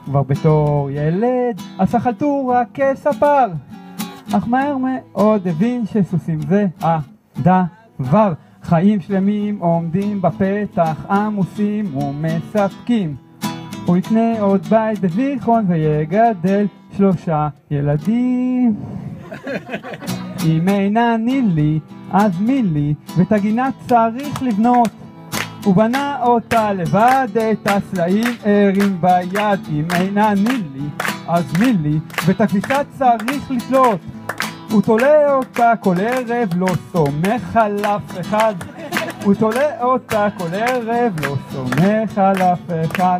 כבר בתור ילד עשה חלטורה כספר, אך מהר מאוד הבין שסוסים זה הדבר. חיים שלמים עומדים בפתח, עמוסים ומספקים. הוא יקנה עוד בית בזיכרון ויגדל 3 ילדים. אם אינה נילי אז מילי, ואת הגינה צריך לבנות. הוא בנה אותה לבד, את הסלעים הרים ביד. אם אינה נילי אז מילי, ואת הכביסה צריך לשלוט. הוא תולה אותה כל ערב, לא סומך על אף אחד. הוא תולה אותה כל ערב, לא סומך על אף אחד.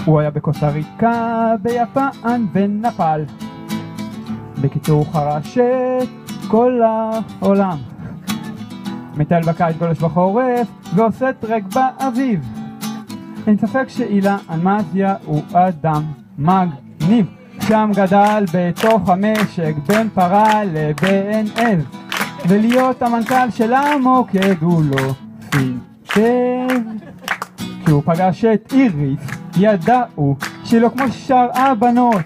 הוא היה בקוסטה ריקה, ביפן ונפל. בקיצור חרש את כל העולם. מטייל בקיץ, גולש בחורף, ועושה טרק באביב. אין ספק שאילן מזיה הוא אדם מגניב. שם גדל בתוך המשק בין פרה לבין עז, ולהיות המנכ"ל של המוקד הוא לא פינטז. כשהוא פגש את איריס ידעו שלא כמו שאר הבנות,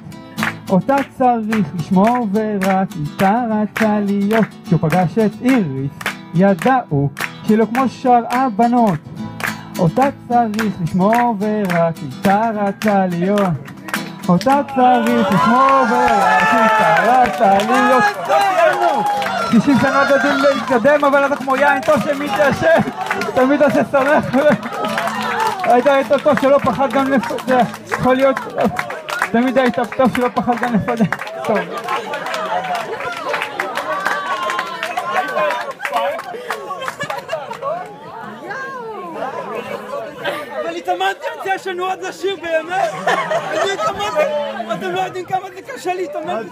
אותה צריך לשמור ורק איתה רצה להיות. כשהוא פגש את איריס ידעו שלא כמו שאר הבנות, אותה צריך לשמור ורק איתה רצה להיות. אותה צריך לשמור ורק איתה רצה להיות. 90 שנה יודעים להתקדם, אבל אתה כמו יין טוב שמתיישב, תמיד עושה שמח. היית טוב שלא פחד גם לפדע, יכול להיות, תמיד היית טוב שלא פחד גם לפדע. טוב. אבל התאמנתי על זה, יש לנו עוד לשיר באמת. אני התאמנתי, אתם לא יודעים כמה זה קשה להתאמן.